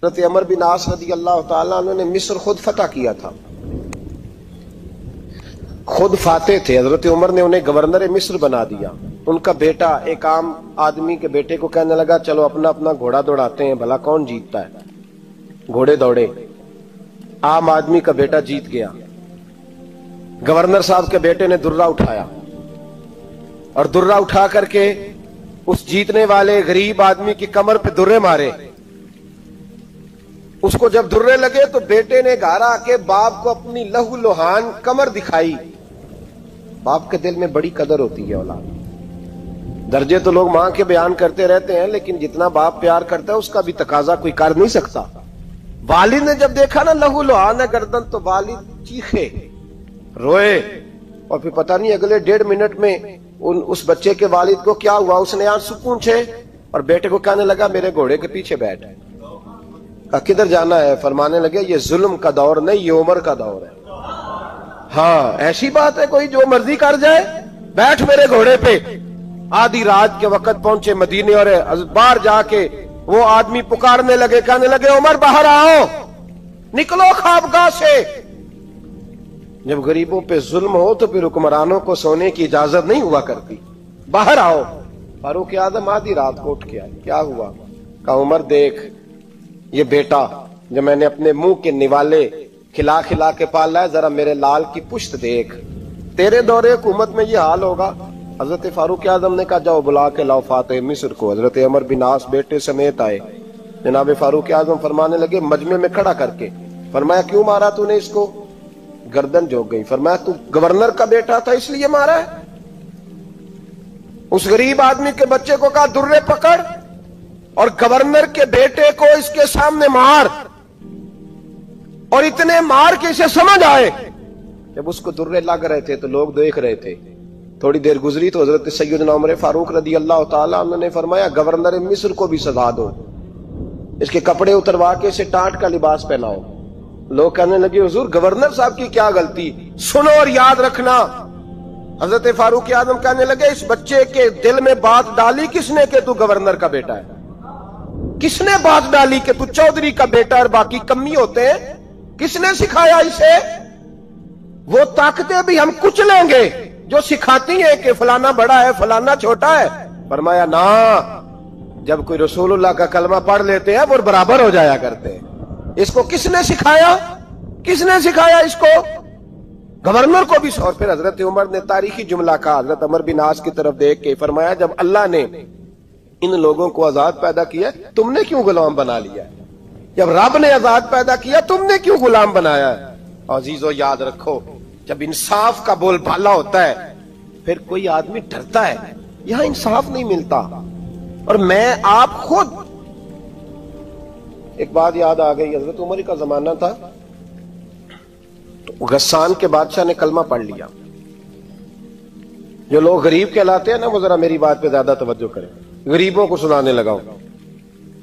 حضرت عمر بن عاص رضی اللہ تعالیٰ عنہ نے مصر خود فتح کیا تھا، خود فاتح تھے۔ حضرت عمر نے انہیں گورنر مصر بنا دیا۔ ان کا بیٹا ایک عام آدمی کے بیٹے کو کہنے لگا چلو اپنا اپنا گھوڑا دوڑاتے ہیں، بھلا کون جیتتا ہے۔ گھوڑے دوڑے، عام آدمی کا بیٹا جیت گیا۔ گورنر صاحب کے بیٹے نے درہ اٹھایا اور درہ اٹھا کر کے اس جیتنے والے غریب آدمی کی کمر پہ درے مارے۔ اس کو جب درے لگے تو بیٹے نے گھر آ کے باپ کو اپنی لہو لوہان کمر دکھائی۔ باپ کے دل میں بڑی قدر ہوتی ہے اولاد، درجے تو لوگ ماں کے بیان کرتے رہتے ہیں، لیکن جتنا باپ پیار کرتا ہے اس کا بھی تقاضا کوئی کر نہیں سکتا۔ والد نے جب دیکھا نا لہو لوہان ہے گردن، تو والد چیخے، روئے، اور پھر پتہ نہیں اگلے 1.5 منٹ میں اس بچے کے والد کو کیا ہوا، اس نے آنسو پونچھے اور بیٹے کو کہنے لگا میرے گھوڑے کے پیچھے بیٹھ۔ کہا کدھر جانا ہے؟ فرمانے لگے یہ ظلم کا دور نہیں، یہ عمر کا دور ہے۔ ہاں ایسی بات ہے کوئی جو مرضی کر جائے؟ بیٹھ میرے گھوڑے پہ۔ آدھی رات کے وقت پہنچے مدینے اور باہر جا کے وہ آدمی پکارنے لگے، کہنے لگے عمر باہر آؤ، نکلو خوابگاہ سے۔ جب غریبوں پہ ظلم ہو تو پھر حکمرانوں کو سونے کی اجازت نہیں ہوا کرتی۔ باہر آؤ۔ فاروق اعظم آدھی رات کو اٹھ کے آئے، کیا ہوا؟ کہا عمر دیکھ یہ بیٹا جو میں نے اپنے منہ کے نوالے کھلا کھلا کے پالا ہے، ذرا میرے لال کی پشت دیکھ، تیرے دور حکومت میں یہ حال ہوگا۔ حضرت فاروق اعظم نے کہا جاؤ بلا کے لاؤ فاتح مصر کو۔ حضرت عمر بن عاص بیٹے سمیت آئے۔ جناب فاروق اعظم فرمانے لگے مجمع میں کھڑا کر کے، فرمایا کیوں مارا تو نے اس کو؟ گردن جھک گئی۔ فرمایا تو گورنر کا بیٹا تھا اس لیے مارا ہے؟ اس غریب آدمی کے بچے کو کہا درے پکڑ اور گورنر کے بیٹے کو اس کے سامنے مار، اور اتنے مار کے اسے سمجھ آئے۔ جب اس کو درے لگ رہے تھے تو لوگ دیکھ رہے تھے۔ تھوڑی دیر گزری تو حضرت سیدنا عمر فاروق رضی اللہ تعالیٰ عنہ نے فرمایا گورنر مصر کو بھی سزا دو، اس کے کپڑے اتروا کے اسے ٹاٹ کا لباس پہناؤ۔ لوگ کہنے لگے حضور گورنر صاحب کی کیا غلطی؟ سنو اور یاد رکھنا۔ حضرت فاروق اعظم کہنے لگے اس بچے کے دل میں بات ڈالی کس نے کہ تو گورنر کا بیٹا ہے؟ کس نے بات ڈالی کہ تو چودھری کا بیٹا اور باقی کمی ہوتے ہیں؟ کس نے سکھایا اسے؟ وہ طاقتیں بھی ہم کچھ لیں گے جو سکھاتی ہیں کہ فلانا بڑا ہے فلانا چھوٹا ہے۔ فرمایا نا، جب کوئی رسول اللہ کا کلمہ پڑھ لیتے ہیں وہ برابر ہو جایا کرتے ہیں۔ اس کو کس نے سکھایا؟ کس نے سکھایا اس کو؟ گورنر کو بھی۔ اور پھر حضرت عمر نے تاریخی جملہ کہا، حضرت عمر بن عاص کی طرف دیکھ کے فرمایا جب اللہ نے ان لوگوں کو آزاد پیدا کیا تم نے کیوں غلام بنا لیا ہے؟ جب رب نے آزاد پیدا کیا تم نے کیوں غلام بنایا ہے؟ عزیزو یاد رکھو جب انصاف کا بول بالا ہوتا ہے پھر کوئی آدمی ڈرتا ہے، یہاں انصاف نہیں ملتا۔ اور میں آپ خود ایک بات یاد آ گئی، حضرت عمر کا زمانہ تھا، غسان کے بادشاہ نے کلمہ پڑھ لیا۔ جو لوگ غریب کہلاتے ہیں نا وہ ذرا میری بات پہ زیادہ توجہ کریں، غریبوں کو سنانے لگا ہوں،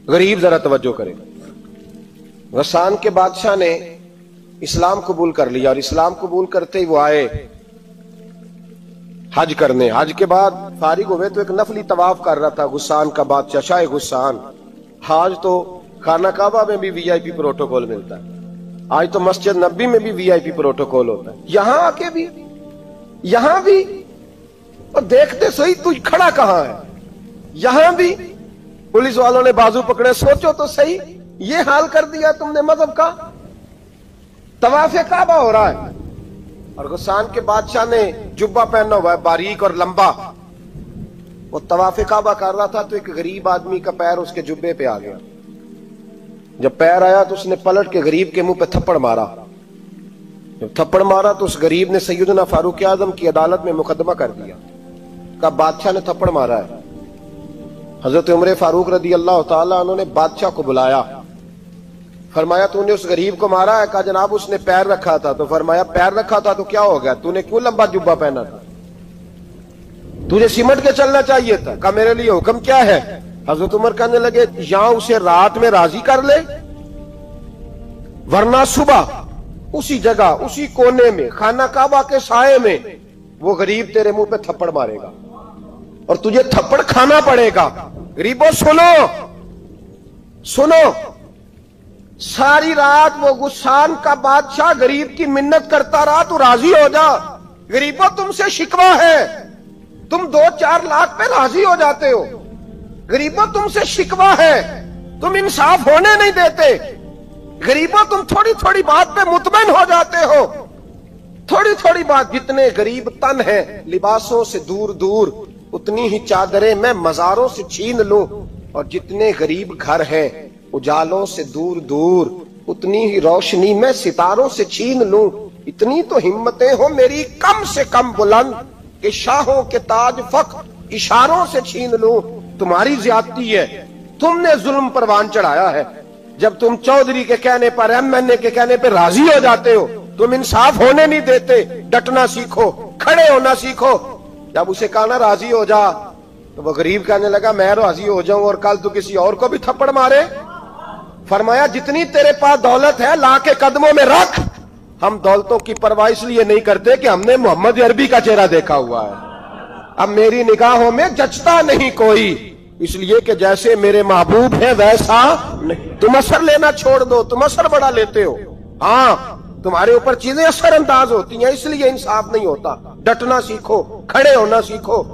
غریب ذرا توجہ کریں۔ غسان کے بادشاہ نے اسلام قبول کر لیا، اور اسلام قبول کرتے ہی وہ آئے حج کرنے۔ حج کے بعد فارغ ہوئے تو ایک نفلی طواف کر رہا تھا غسان کا بادشاہ، شاہ غسان۔ حج تو خانہ کعبہ میں بھی وی آئی پی پروٹوکول ملتا ہے، آج تو مسجد نبی میں بھی وی آئی پی پروٹوکول ہوتا ہے، یہاں آ کے بھی، یہاں بھی۔ اور دیکھتے صحیح تو کھڑا کہاں ہے؟ یہاں بھی پولیس والوں نے بازو پکڑے، سوچو تو صحیح یہ حال کر دیا تم نے مذہب کا۔ طواف کعبہ ہو رہا ہے اور غسان کے بادشاہ نے جبہ پہنا ہوا ہے باریک اور لمبا، وہ طواف کعبہ کر رہا تھا تو ایک غریب آدمی کا پیر اس کے جبے پہ آ گیا۔ جب پیر آیا تو اس نے پلٹ کے غریب کے منہ پہ تھپڑ مارا۔ جب تھپڑ مارا تو اس غریب نے سیدنا فاروق اعظم کی عدالت میں مقدمہ کر دیا، کہا بادشاہ نے تھپڑ مارا ہے۔ حضرت عمر فاروق رضی اللہ تعالیٰ عنہ نے بادشاہ کو بلایا، فرمایا تو نے اس غریب کو مارا ہے؟ کہا جناب اس نے پیر رکھا تھا۔ تو فرمایا پیر رکھا تھا تو کیا ہو گیا؟ تو نے کیوں لمبا جبہ پہنا تھا؟ تجھے سمٹ کے چلنا چاہیے تھا۔ کہا میرے لیے حکم کیا ہے؟ حضرت عمر کہنے لگے یہاں اسے رات میں راضی کر لے، ورنہ صبح اسی جگہ اسی کونے میں خانہ کعبہ کے سائے میں وہ غریب تیرے منہ پہ تھپڑ مارے گا اور تجھے تھپڑ کھانا پڑے گا۔ غریبوں سنو سنو، सारी रात वो गुस्सान का बादशाह गरीब की मिन्नत करता रहा, तू राजी हो जा, गरीबों तुमसे शिकवा है, तुम 2-4 लाख पे राजी हो जाते हो, गरीबों तुमसे शिकवा है, तुम इंसाफ होने नहीं देते, गरीबों तुम थोड़ी थोड़ी बात पे मुतमईन हो जाते हो, थोड़ी थोड़ी बात। जितने गरीब तन हैं लिबासों से दूर दूर, उतनी ही चादरें मैं मजारों से छीन लूं, और जितने गरीब घर हैं उजालों से दूर दूर, उतनी ही रोशनी मैं सितारों से छीन लूं। इतनी तो हिम्मतें हो मेरी कम से कम बुलंद, कि शाहों के ताज फख्र इशारों से छीन लूं। तुम्हारी ज्यादती है, तुमने जुल्म परवान चढ़ाया है। जब तुम चौधरी के कहने पर, एमएनए के कहने पर राजी हो जाते हो, तुम इंसाफ होने नहीं देते। डटना सीखो, खड़े होना सीखो। जब उसे कहा ना राजी हो जा, तो वो गरीब कहने लगा मैं राजी हो जाऊं और कल तू किसी और को भी थप्पड़ मारे। फरमाया जितनी तेरे पास दौलत है ला के कदमों में रख। हम दौलतों की परवाह इसलिए नहीं करते कि हमने मोहम्मद अरबी का चेहरा देखा हुआ है। अब मेरी निगाहों में जचता नहीं कोई, इसलिए कि जैसे मेरे महबूब है वैसा नहीं। तुम असर लेना छोड़ दो, तुम असर बड़ा लेते हो। हाँ, तुम्हारे ऊपर चीजें असर अंदाज होती हैं, इसलिए इंसाफ नहीं होता। डटना सीखो, खड़े होना सीखो।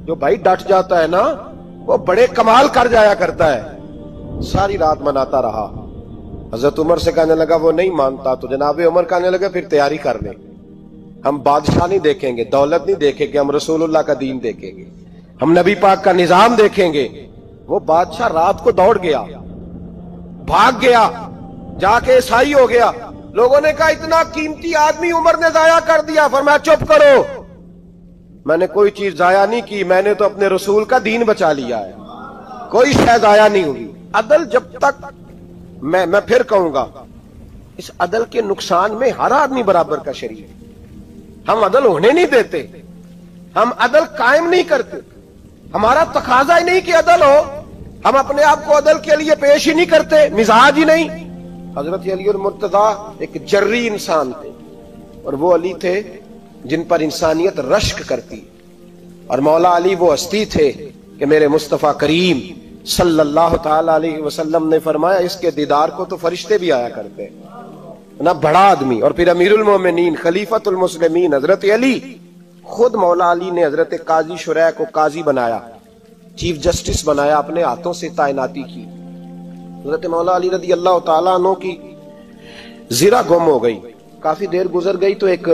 जो भाई डट जाता है ना, वो बड़े कमाल कर जाया करता है। सारी रात मनाता रहा। हजरत उमर से कहने लगा वो नहीं मानता, तो जनाब उमर कहने लगे फिर तैयारी कर ले, हम बादशाह नहीं देखेंगे, दौलत नहीं देखेंगे, हम रसूलुल्लाह का दीन देखेंगे, हम नबी पाक का निजाम देखेंगे। वो बादशाह रात को दौड़ गया, भाग गया, जाके ईसाई हो गया। लोगों ने कहा इतना कीमती आदमी उमर ने जाया कर दिया। फरमाया चुप करो, मैंने कोई चीज जाया नहीं की, मैंने तो अपने रसूल का दीन बचा लिया है, कोई शय जाया नहीं हुई। अदल जब तक मैं फिर कहूंगा, इस अदल के नुकसान में हर आदमी बराबर का शरीक है। हम अदल होने नहीं देते, हम अदल कायम नहीं करते, हमारा तकाजा ही नहीं कि अदल हो, हम अपने आप को अदल के लिए पेश ही नहीं करते, मिजाज ही नहीं। हजरत अली और मुर्तजा एक जर्री इंसान थे, और वो अली थे जिन पर इंसानियत रश्क करती, और मौला अली वो हस्ती थे कि मेरे मुस्तफा करीम सल्लल्लाहु ताला अलैहि वसल्लम ने फरमाया इसके दीदार को तो फरिश्ते भी आया करते ना। बड़ा आदमी, और फिर अमीरुल मोमिनीन खलीफतुल मुस्लिमीन हजरत अली, खुद मौला अली ने हजरत काजी शुरै को काजी बनाया, चीफ जस्टिस बनाया, अपने हाथों से तैनाती की। हजरत मौला अली रदी अल्लाह ताला अन्हु की जीरा गुम हो गई, काफी देर गुजर गई तो एक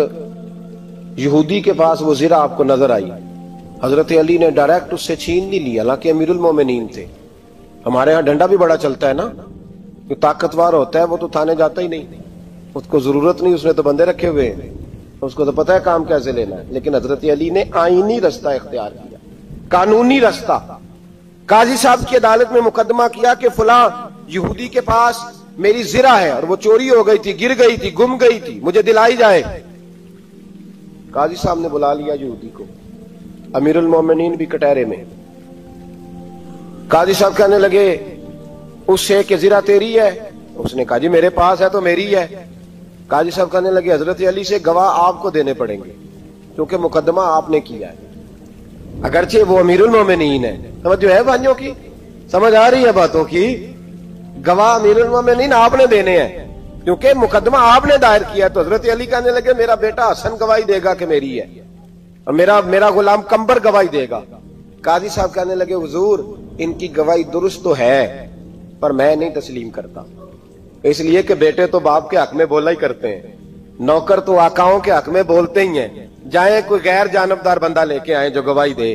यहूदी के पास वो जीरा आपको नजर आई। हजरत अली ने डायरेक्ट उससे छीन नहीं लिया, हालांकि अमीरुल मोमिनीन थे। हमारे यहाँ डंडा भी बड़ा चलता है ना, जो ताकतवर होता है वो तो थाने जाता ही नहीं, उसको जरूरत नहीं, उसने तो बंदे रखे हुए हैं, उसको तो पता है काम कैसे लेना है। लेकिन हजरत अली ने आईनी रास्ता इख्तियार किया, कानूनी रास्ता। काजी साहब की अदालत में मुकदमा किया कि फलां यहूदी के पास मेरी ज़िरा है और वो चोरी हो गई थी, गिर गई थी, गुम गई थी, मुझे दिलाई जाए। काजी साहब ने बुला लिया यहूदी को, अमीरुल मोमिनीन भी कटहरे में। काजी साहब कहने लगे उससे कि ज़िरा तेरी है? उसने कहा जी मेरे पास है तो मेरी है। काजी साहब कहने लगे हजरत अली से गवाह आपको देने पड़ेंगे क्योंकि मुकदमा आपने किया है, अगरचे वो अमीरुल मोमिनीन है। समझ जो है भाइयों की, समझ आ रही है बातों की? गवाह अमीरुल मोमिनीन आपने देने हैं क्योंकि मुकदमा आपने दायर किया। तो हजरत अली कहने लगे मेरा बेटा हसन गवाही देगा कि मेरी है, और मेरा गुलाम कंबर गवाही देगा। काजी साहब कहने लगे हुजूर इनकी गवाही दुरुस्त तो है पर मैं नहीं तस्लीम करता, इसलिए कि बेटे तो बाप के हक में बोला ही करते हैं, नौकर तो आकाओं के हक में बोलते ही हैं, जाए कोई गैर जानबदार बंदा लेके आए जो गवाही दे।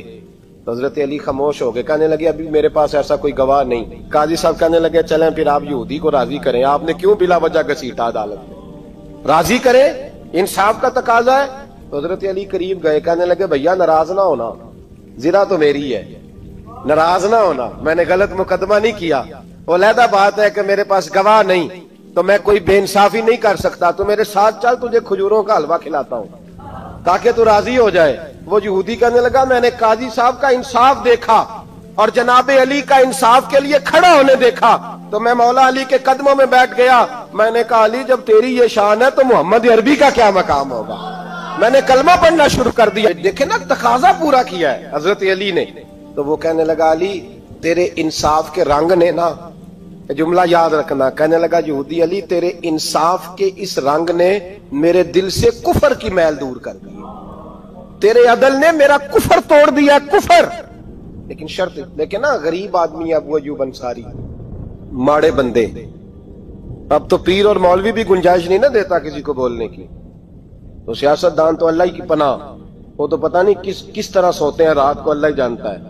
तो हजरत अली खामोश हो गए, कहने लगे अभी मेरे पास ऐसा कोई गवाह नहीं। काजी साहब कहने लगे चलें फिर आप यहूदी को राजी करें, आपने क्यों बिला वजह घसीटा अदालत में, राजी करें, इंसाफ का तकाजा है। तो हजरत अली करीब गए, कहने लगे भैया नाराज ना होना, ज़िरा तो मेरी है, नाराज ना होना, मैंने गलत मुकदमा नहीं किया। अलहदा बात है कि मेरे पास गवाह नहीं तो मैं कोई बेइंसाफी नहीं कर सकता, तो मेरे साथ चल तुझे खजूरों का हलवा खिलाता हूं ताकि तू राजी हो जाए। वो यहूदी कहने लगा मैंने काजी साहब का इंसाफ देखा और जनाबे अली का इंसाफ के लिए खड़ा होने देखा तो मैं मौला अली के कदमों में बैठ गया। मैंने कहा अली जब तेरी ये शान है तो मोहम्मद अरबी का क्या मकाम होगा। मैंने कलमा पढ़ना शुरू कर दिया। देखे ना तकाजा पूरा किया है हजरत अली ने। तो वो कहने लगा अली तेरे इंसाफ के रंग ने ना جملہ یاد رکھنا. کہنے لگا یہودی علی تیرے انصاف کے اس رنگ نے میرے دل سے کفر کی میل دور کر دی, تیرے عدل نے میرا کفر توڑ دیا, کفر. لیکن شرط دیکھیں نا, غریب آدمی ابو ایوب انصاری, ماڑے بندے. اب تو پیر اور مولوی بھی گنجائش نہیں نہ دیتا کسی کو بولنے کی, تو سیاست دان تو اللہ ہی کی پناہ, وہ تو پتہ نہیں کس طرح سوتے ہیں رات کو, اللہ ہی جانتا ہے.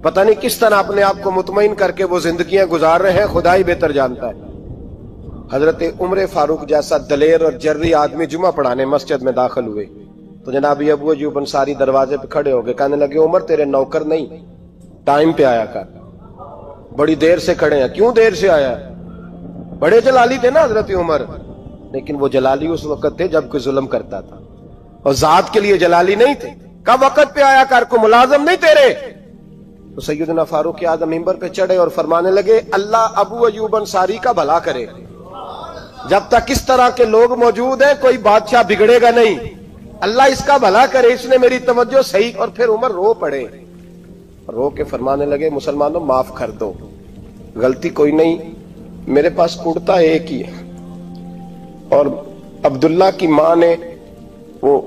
پتہ نہیں کس طرح اپنے آپ کو مطمئن کر کے وہ زندگیاں گزار رہے ہیں, خدا ہی بہتر جانتا ہے. حضرت عمر فاروق جیسا دلیر اور جرری آدمی جمعہ پڑھانے مسجد میں داخل ہوئے تو جناب ابو ایوب انصاری دروازے پہ کھڑے ہو گئے. کہنے لگے عمر تیرے نوکر نہیں, ٹائم پہ آیا کر, بڑی دیر سے کھڑے ہیں. کیوں دیر سے آیا؟ بڑے جلالی تھے نا حضرت عمر, لیکن وہ جلالی اس وقت تھے جب کوئی ظلم کرتا تھا, اور ذات کے لیے جلالی نہیں تھے. کب وقت پہ آیا کر, کو ملازم نہیں تیرے. تو سیدنا فاروق اعظم منبر پہ چڑھے اور فرمانے لگے اللہ ابو ایوب انصاری کا بھلا کرے, جب تک اس طرح کے لوگ موجود ہیں کوئی بادشاہ بگڑے گا نہیں, اللہ اس کا بھلا کرے, اس نے میری توجہ صحیح. اور پھر عمر رو پڑے, رو کے فرمانے لگے مسلمانوں معاف کر دو, غلطی کوئی نہیں, میرے پاس کرتا ایک ہی ہے, اور عبداللہ کی ماں نے وہ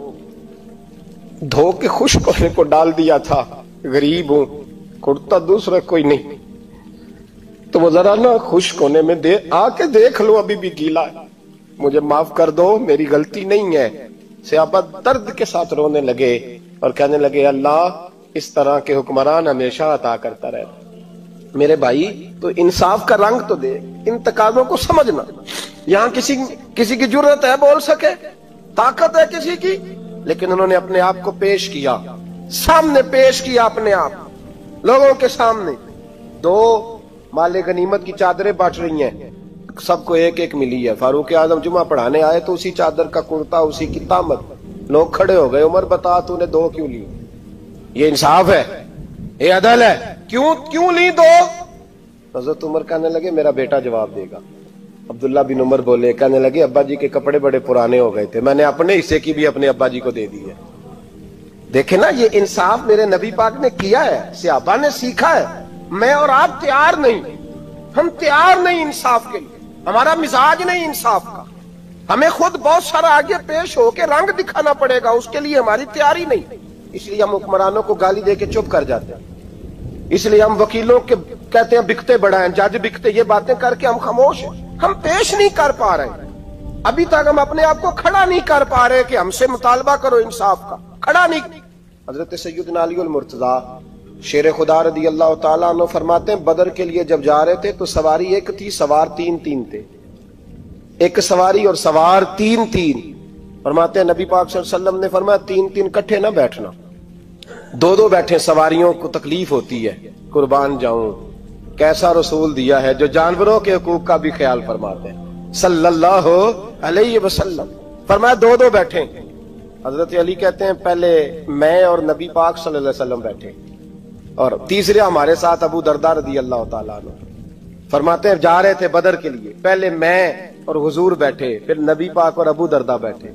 دھو کے خشک ہونے کو ڈال دیا تھا, غریب ہوں, کرتا دوسرا کوئی نہیں, تو وہ ذرا نا خشک ہونے میں آ کے دیکھ لو ابھی بھی گیلا ہے, مجھے معاف کر دو, میری غلطی نہیں ہے. صحابہ درد کے ساتھ رونے لگے اور کہنے لگے اللہ اس طرح کے حکمران ہمیشہ عطا کرتا رہے. میرے بھائی تو انصاف کا رنگ تو دے, ان تقاضوں کو سمجھنا. یہاں کسی کی جرت ہے بول سکے, طاقت ہے کسی کی, لیکن انہوں نے اپنے آپ کو پیش کیا, سامنے پیش کیا اپنے آپ لوگوں کے سامنے. دو مال غنیمت کی چادریں بانٹ رہی ہیں, سب کو ایک ایک ملی ہے. فاروق اعظم جمعہ پڑھانے آئے تو اسی چادر کا کرتا, اسی کی تامت. لوگ کھڑے ہو گئے, عمر بتا تو نے دو کیوں لی؟ یہ انصاف ہے, یہ عدل ہے, کیوں لی دو؟ حضرت عمر کہنے لگے میرا بیٹا جواب دے گا. عبداللہ بن عمر بولے, کہنے لگے ابا جی کے کپڑے بڑے پرانے ہو گئے تھے, میں نے اپنے حصے کی بھی اپنے ابا جی کو دے دی ہے. دیکھیں نا یہ انصاف میرے نبی پاک نے کیا ہے, صحابہ نے سیکھا ہے. میں اور آپ تیار نہیں, ہم تیار نہیں انصاف کے لیے, ہمارا مزاج نہیں انصاف کا. ہمیں خود بہت سارا آگے پیش ہو کے رنگ دکھانا پڑے گا, اس کے لیے ہماری تیاری نہیں. اس لیے ہم حکمرانوں کو گالی دے کے چپ کر جاتے ہیں, اس لیے ہم وکیلوں کے کہتے ہیں بکتے بڑا ہیں, جج بکتے, یہ باتیں کر کے ہم خاموش ہیں. ہم پیش نہیں کر پا رہے, ابھی تک ہم اپنے آپ کو کھڑا نہیں کر پا رہے کہ ہم سے مطالبہ کرو انصاف کا, کھڑا نہیں. حضرت سیدنا علی المرتضی شیر خدا رضی اللہ تعالیٰ عنہ فرماتے ہیں بدر کے لیے جب جا رہے تھے تو سواری ایک تھی, سوار تین تھے. ایک سواری اور سوار تین. فرماتے ہیں نبی پاک صلی اللہ علیہ وسلم نے فرمایا تین کٹھے نہ بیٹھنا, دو بیٹھے, سواریوں کو تکلیف ہوتی ہے. قربان جاؤں کیسا رسول دیا ہے جو جانوروں کے حقوق کا بھی خیال فرماتے ہیں صلی اللہ علیہ وسلم. فرمایا دو بیٹھے. حضرت علی کہتے ہیں پہلے میں اور نبی پاک صلی اللہ علیہ وسلم بیٹھے, اور تیسرے ہمارے ساتھ ابو درداء رضی اللہ تعالیٰ عنہ. فرماتے ہیں جا رہے تھے بدر کے لیے, پہلے میں اور حضور بیٹھے, پھر نبی پاک اور ابو درداء بیٹھے.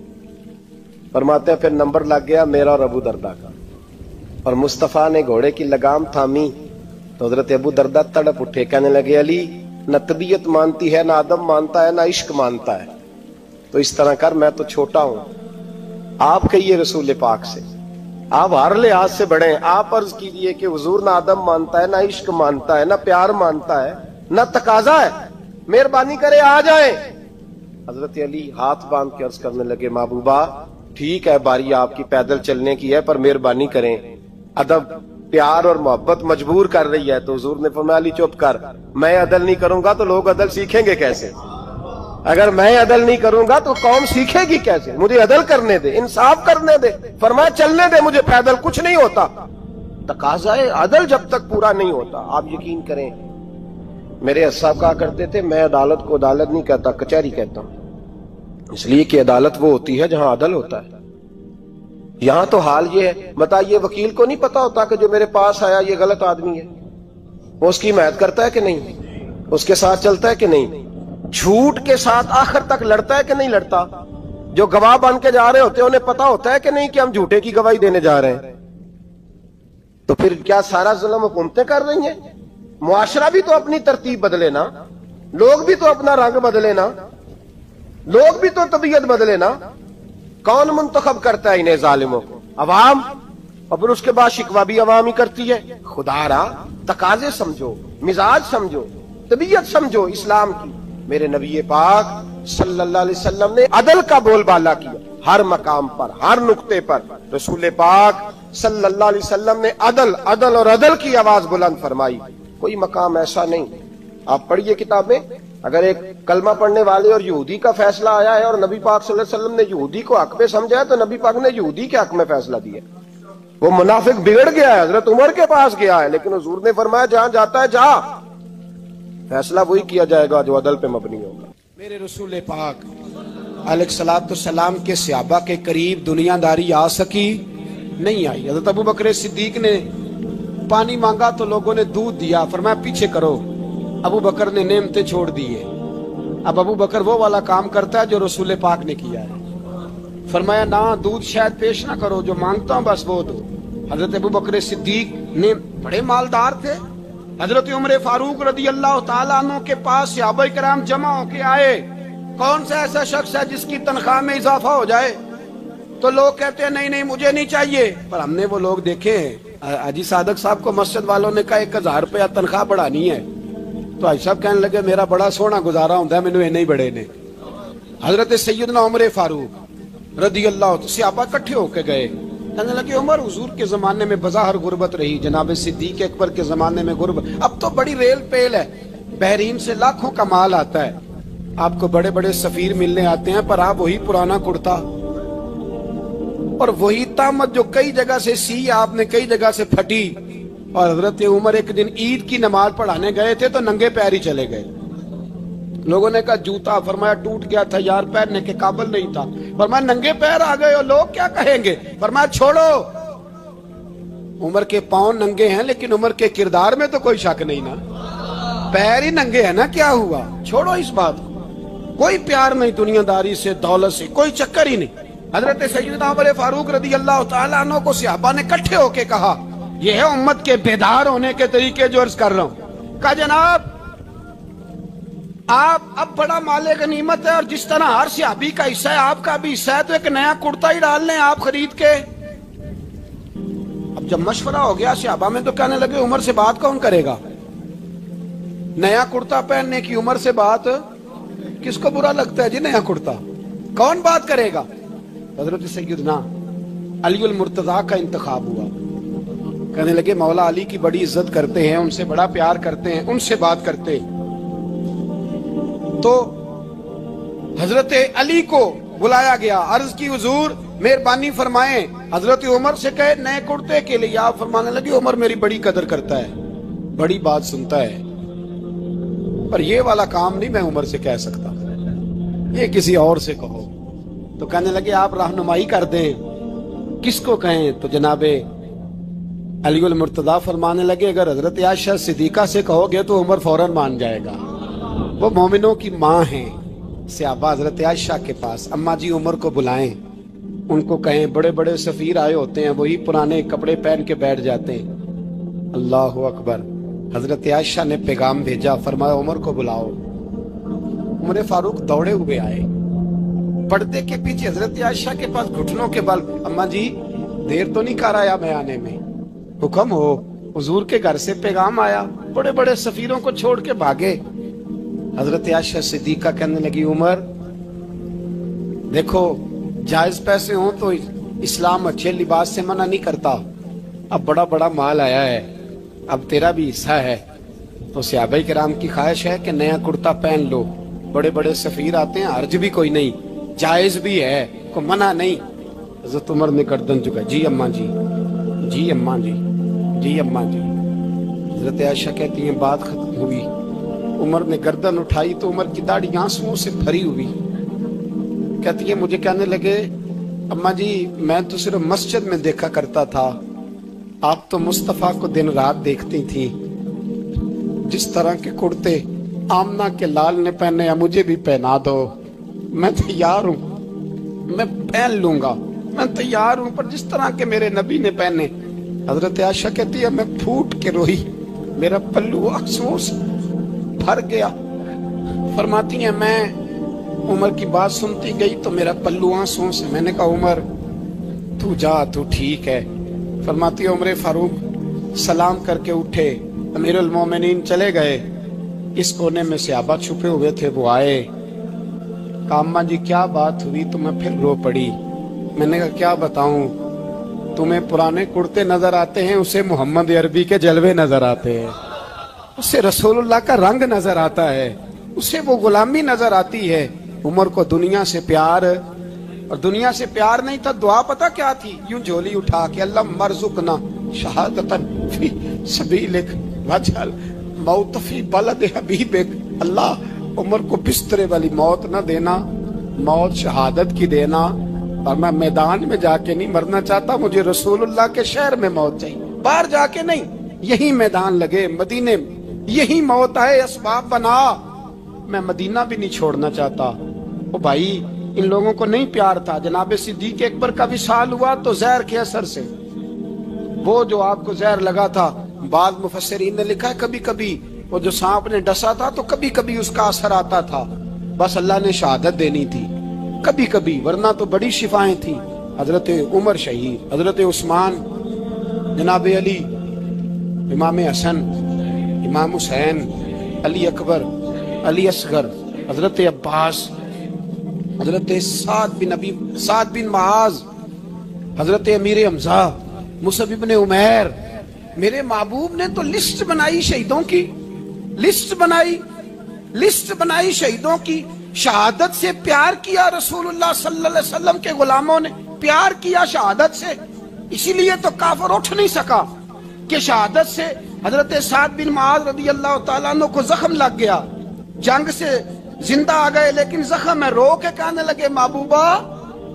فرماتے ہیں پھر نمبر لگ گیا میرا اور ابو درداء کا, اور مصطفیٰ نے گھوڑے کی لگام تھامی تو حضرت ابو درداء تڑپ اٹھے, کہنے لگے علی نہ طبیعت مانتی ہے, نہ ادب مانتا ہے, نہ عشق مانتا ہے, تو اس طرح کر, میں تو چھوٹا ہوں, آپ کہیے رسول پاک سے, آپ ہر لحاظ سے بڑے ہیں, آپ عرض کیجئے کہ حضور نہ ادب مانتا ہے, نہ عشق مانتا ہے, نہ پیار مانتا ہے, نہ تقاضا ہے, مہربانی کرے آ جائیں. حضرت علی ہاتھ باندھ کے عرض کرنے لگے محبوبہ ٹھیک ہے باری آپ کی پیدل چلنے کی ہے, پر مہربانی کریں, ادب پیار اور محبت مجبور کر رہی ہے. تو حضور نے فرمایا علی چپ کر, میں عدل نہیں کروں گا تو لوگ عدل سیکھیں گے کیسے؟ اگر میں عدل نہیں کروں گا تو قوم سیکھے گی کیسے؟ مجھے عدل کرنے دے, انصاف کرنے دے. فرمایا چلنے دے مجھے پیدل, کچھ نہیں ہوتا. تقاضا عدل جب تک پورا نہیں ہوتا, آپ یقین کریں میرے صاحب کہا کرتے تھے میں عدالت کو عدالت نہیں کہتا, کچہری کہتا ہوں, اس لیے کہ عدالت وہ ہوتی ہے جہاں عدل ہوتا ہے. یہاں تو حال یہ ہے, بتائیے وکیل کو نہیں پتا ہوتا کہ جو میرے پاس آیا یہ غلط آدمی ہے, وہ اس کی حمایت کرتا ہے کہ نہیں, اس کے ساتھ چلتا ہے کہ نہیں, جھوٹ کے ساتھ آخر تک لڑتا ہے کہ نہیں لڑتا. جو گواہ بن کے جا رہے ہوتے ہیں انہیں پتا ہوتا ہے کہ نہیں کہ ہم جھوٹے کی گواہی دینے جا رہے ہیں. تو پھر کیا سارا ظلم حکومتیں کر رہی ہیں؟ معاشرہ بھی تو اپنی ترتیب بدلے نا. लोग भी तो अपना रंग बदले ना, लोग भी तो तबीयत बदले ना। कौन मुंतखब करता है इन्हें जालिमों को? अवाम। और फिर उसके बाद शिकवा भी अवाम ही करती है। खुदारा तकाजे समझो, मिजाज समझो, तबीयत समझो इस्लाम की। मेरे नबी पाक सल्लल्लाहु अलैहि वसल्लम ने अदल का बोलबाला किया हर मकाम पर, हर नुक्ते पर। रसूल पाक सल्लल्लाहु अलैहि वसल्लम ने अदल अदल और अदल की आवाज बुलंद फरमाई। कोई मकाम ऐसा नहीं। आप पढ़िए किताब में, अगर एक कलमा पढ़ने वाले और यहूदी का फैसला आया है और नबी पाक सल्लल्लाहु अलैहि वसल्लम ने यहूदी को हक पे समझा है, तो नबी पाक ने यहूदी के हक में फैसला दिया। वो मुनाफिक बिगड़ गया है, हजरत उमर के पास गया है, लेकिन हुजूर ने फरमाया जहां जाता है जा, फैसला वही किया जाएगा जो अदल पे मबनी होगा। मेरे रसूल पाक अलैहिस्सलाम के सहाबा के करीब दुनियादारी आ सकी नहीं आई। हज़रत अबू बकर सिद्दीक ने पानी मांगा तो लोगों ने दूध दिया, फरमाया पीछे करो। अबू बकर ने नेमतें छोड़ दिए। अब अबू बकर वो वाला काम करता है जो रसूल पाक ने किया है। फरमाया ना, दूध शायद पेश ना करो, जो मांगता हूं बस वो दो। हजरत अबू बकर सिद्दीक ने बड़े मालदार थे। हजरत उमर फारूक रदी अल्लाह तआला अन्हु के पास सहाबा किराम जमा होके आए। कौन सा ऐसा शख्स है जिसकी तनख्वाह में इजाफा हो जाए? तो लोग कहते हैं नहीं नहीं मुझे नहीं चाहिए। पर हमने वो लोग देखे हैं, हाजी सादक साहब को मस्जिद वालों ने कहा 1000 रुपया तनख्वाह बढ़ानी है, तो हाजी साहब कहने लगे मेरा बड़ा सोहना गुजारा होता है, मैंने नहीं बड़े ने। हजरत सैयदना उमर फारूक रदी अल्लाह सहाबा इकट्ठे होके गए, कहने लगे उमर हुजूर के जमाने में बज़ाहिर गुर्बत रही, जनाब सिद्दीक अकबर के जमाने में गुर्बत, अब तो बड़ी रेल पेल है, बहरीन से लाखों का माल आता है, आपको बड़े बड़े सफीर मिलने आते हैं, पर आप वही पुराना कुर्ता और वही तामत जो कई जगह से सी आपने कई जगह से फटी। और हजरत उमर एक दिन ईद की नमाज पढ़ाने गए थे तो नंगे पैर ही चले गए। लोगों ने कहा जूता, फरमाया टूट गया था यार, पहनने के काबिल नहीं था। फरमाया नंगे पैर आ गए और लोग क्या कहेंगे? फरमाया छोड़ो, उमर के पांव नंगे हैं लेकिन उमर के किरदार में तो कोई शक नहीं ना, पैर ही नंगे हैं ना, क्या हुआ? छोड़ो इस बात को। कोई प्यार नहीं दुनियादारी से, दौलत से, कोई चक्कर ही नहीं। हजरत सैयदना उमर फारूक रदी अल्लाह तआला अन्हु को सहाबा ने इकट्ठे होके कहा, यह है उम्मत के बेदार होने के तरीके जो अर्ज कर रहा हूं। कहा जनाब आप अब बड़ा माले गनीमत है और जिस तरह हर सहाबी का हिस्सा है आपका भी हिस्सा है, तो एक नया कुर्ता ही डाल लें आप खरीद के। अब जब मशवरा हो गया सहाबा में तो कहने लगे उमर से बात कौन करेगा? नया कुर्ता पहनने की उमर से बात किसको बुरा लगता है जी? नया कुर्ता कौन बात करेगा? हजरत सैयदना अली मुर्तजा का इंतखाब हुआ। कहने लगे मौला अली की बड़ी इज्जत करते हैं, उनसे बड़ा प्यार करते हैं, उनसे बात करते। तो हजरत अली को बुलाया गया, अर्ज की हुजूर मेहरबानी फरमाएं। हजरत उमर से कहे नए कुर्ते के लिए, आप फरमाने लगे उमर मेरी बड़ी कदर करता है, बड़ी बात सुनता है, पर ये वाला काम नहीं मैं उमर से कह सकता, ये किसी और से कहो। तो कहने लगे आप रहनुमाई कर दें, किसको कहें? तो जनाबे अली मुर्तजा फरमाने लगे अगर हजरत आयशा सिद्दीका से कहोगे तो उमर फौरन मान जाएगा, वो मोमिनों की माँ हैं। सहाबा हजरत आयशा के पास, अम्मा जी उमर को बुलाएं, उनको कहें बड़े बड़े सफीर आए होते हैं, वही पुराने कपड़े पहन के बैठ जाते हैं। अल्लाह अकबर। हजरत आयशा ने पैगाम भेजा, फरमाया उमर को बुलाओ। उमर फारूक दौड़े हुए आए, पर्दे के पीछे हजरत आयशा के पास घुटनों के बल, अम्मा जी देर तो नहीं कर आया मैं आने में? हुक्म हो, हुजूर के घर से पैगाम आया, बड़े बड़े सफीरों को छोड़ के भागे। हजरत आयशा सिद्दीका कहने लगी उमर देखो जायज पैसे हो तो इस्लाम अच्छे लिबास से मना नहीं करता, अब बड़ा बड़ा माल आया है, अब तेरा भी हिस्सा है, तो सहाबा किराम की ख्वाहिश है कि नया कुर्ता पहन लो, बड़े बड़े सफीर आते हैं, हर्ज भी कोई नहीं, जायज भी है, को मना नहीं। हजरत उमर ने गर्दन झुका, जी अम्मा जी, जी अम्मा जी, जी अम्मा जी। हजरत आयशा कहती है बात खत्म हुई, उमर ने गर्दन उठाई तो उमर की दाढ़ी आंसुओं से भरी हुई। कहती है मुझे कहने लगे अम्मा जी मैं तो सिर्फ मस्जिद में देखा करता था, आप तो मुस्तफा को दिन रात देखती थी, जिस तरह के कुर्ते आमना के लाल ने पहने हैं मुझे भी पहना दो, मैं तैयार हूँ, मैं पहन लूंगा, मैं तैयार हूँ, पर जिस तरह के मेरे नबी ने पहने। हजरत आयशा कहती है मैं फूट के रोई, मेरा पल्लू आंसुओं से भर गया। फरमाती हैं मैं उमर की बात सुनती गई तो मेरा पल्लू आंसुओं से, मैंने कहा उमर तू जा, तू ठीक है। फरमाती उमर फारूक सलाम करके उठे, अमीरुल मोमिनीन चले गए। इस कोने में सहाबा छुपे हुए थे, वो आए, कहा अम्मा जी क्या बात हुई? तो मैं फिर रो पड़ी। मैंने कहा क्या बताऊं, तुम्हें पुराने कुर्ते नजर आते हैं, उसे मोहम्मद अरबी के जलवे नजर आते हैं, उसे रसूलुल्लाह का रंग नजर आता है, उसे वो गुलामी नजर आती है। उमर को दुनिया से प्यार, और दुनिया से प्यार नहीं था, दुआ पता क्या थी? यूं झोली उठा के अल्लाह मरजुकना शहादतन फी सबीलिक वजल मौत फी बलद हबीबिक। अल्लाह उमर को बिस्तरे वाली मौत ना देना, मौत शहादत की देना, और मैं मैदान में जाके नहीं मरना चाहता, मुझे रसूलुल्लाह के शहर में मौत चाहिए, बाहर जाके नहीं, यही मैदान लगे मदीने में, यही मौत आए, असबाब बना, मैं मदीना भी नहीं छोड़ना चाहता। ओ भाई इन लोगों को नहीं प्यार था। जनाब सिद्दीक अकबर का विसाल हुआ तो जहर के असर से, वो जो आपको जहर लगा था, बाद मुफस्सिरीन ने लिखा है कभी कभी वो जो सांप ने डसा था तो कभी कभी उसका असर आता था, बस अल्लाह ने शहादत देनी थी कभी कभी, वरना तो बड़ी शिफाएं थी। हजरत उमर शहीद, हजरत उस्मान, जनाब अली, इमाम हसन, इमाम हुसैन, अली अकबर, अली असगर, हजरत अब्बास, हजरत साद बिन माज, हजरत अमीर हमजा, मुसअब इब्ने उमैर। मेरे महबूब ने तो लिस्ट बनाई शहीदों की, लिस्ट बनाई शहीदों की। शहादत से प्यार किया रसूलुल्लाह सल्लल्लाहु अलैहि वसल्लम के गुलामों ने, प्यार किया शहादत से, इसीलिए तो काफिर उठ नहीं सका कि शहादत से हजरत साद बिन माज रदी अल्लाह तआला अन्हु को जख्म लग गया, जंग से जिंदा आ गए लेकिन जख्म है, रो के कहने लगे महबूबा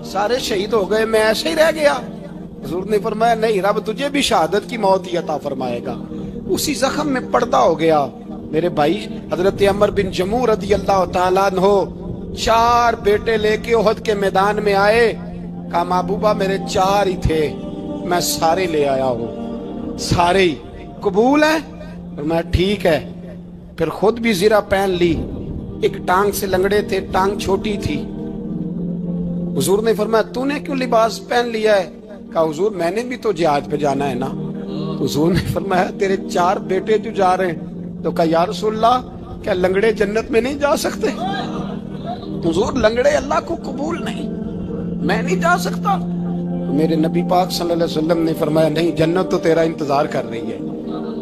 सारे शहीद हो गए, मैं ऐसे ही रह गया। हुजूर ने फरमाया नहीं, रब तुझे भी शहादत की मौत ही अता फरमाएगा। उसी जख्म में पर्दा हो गया। मेरे भाई हजरत अमर बिन जमू रदी अल्लाह तआला अन्हु 4 बेटे लेके ओहद के मैदान में आए, कहा महबूबा मेरे 4 ही थे, मैं सारे ले आया हूँ, सारे ही कबूल है? और मैं ठीक है। फिर खुद भी जीरा पहन ली, एक टांग से लंगड़े थे, टांग छोटी थी। हुजूर ने फरमाया तूने क्यों लिबास पहन लिया है? कहा हुजूर मैंने भी तो जिहाद पे जाना है ना। हुजूर ने फरमाया तेरे 4 बेटे जो जा रहे हैं। तो कहा या रसूलल्लाह क्या लंगड़े जन्नत में नहीं जा सकते? हुजूर लंगड़े अल्लाह को कबूल नहीं, मैं नहीं जा सकता। मेरे नबी पाक सल्लल्लाहु अलैहि वसल्लम ने फरमाया नहीं, जन्नत तो तेरा इंतजार कर रही है।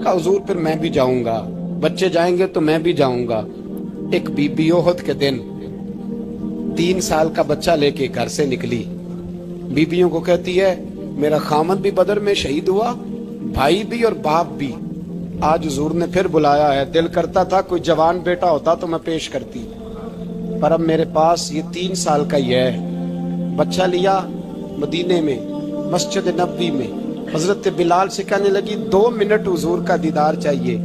कहा हुजूर फिर मैं भी जाऊंगा, बच्चे जाएंगे तो मैं भी जाऊंगा। एक बीबी ओहद के दिन 3 साल का बच्चा लेके घर से निकली, बीबियों को कहती है मेरा खामद भी बदर में शहीद हुआ, भाई भी और बाप भी। आज हुजूर ने फिर बुलाया है, दिल करता था कोई जवान बेटा होता तो मैं पेश करती, पर अब मेरे पास ये 3 साल का ही है। बच्चा लिया, मदीने में मस्जिद नबवी में हजरत बिलाल से कहने लगी 2 मिनट हुजूर का दीदार चाहिए।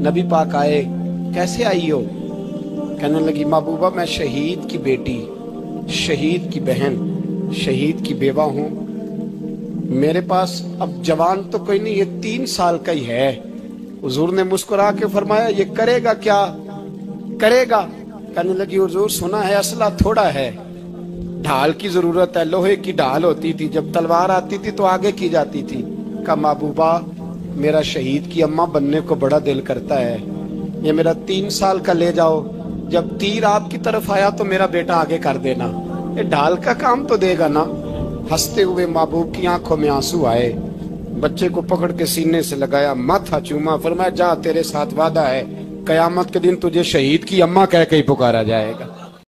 नबी पाक आए, कैसे आई हो? कहने लगी महबूबा मैं शहीद की बेटी, शहीद की बहन, शहीद की बेवा हूँ, मेरे पास अब जवान तो कोई नहीं, ये 3 साल का ही है। हुजूर ने मुस्कुरा के फरमाया ये करेगा क्या करेगा? कहने लगी हुजूर सुना है असला थोड़ा है, ढाल की जरूरत है, लोहे की ढाल होती थी, जब तलवार आती थी तो आगे की जाती थी। कहा महबूबा मेरा शहीद की अम्मा बनने को बड़ा दिल करता है, ये मेरा 3 साल का ले जाओ, जब तीर आपकी तरफ आया तो मेरा बेटा आगे कर देना, ये ढाल का काम तो देगा ना। हंसते हुए महबूब की आंखों में आंसू आए, बच्चे को पकड़ के सीने से लगाया, माथा चूमा, फरमाया जा तेरे साथ वादा है, कयामत के दिन तुझे शहीद की अम्मा कह के ही पुकारा जाएगा।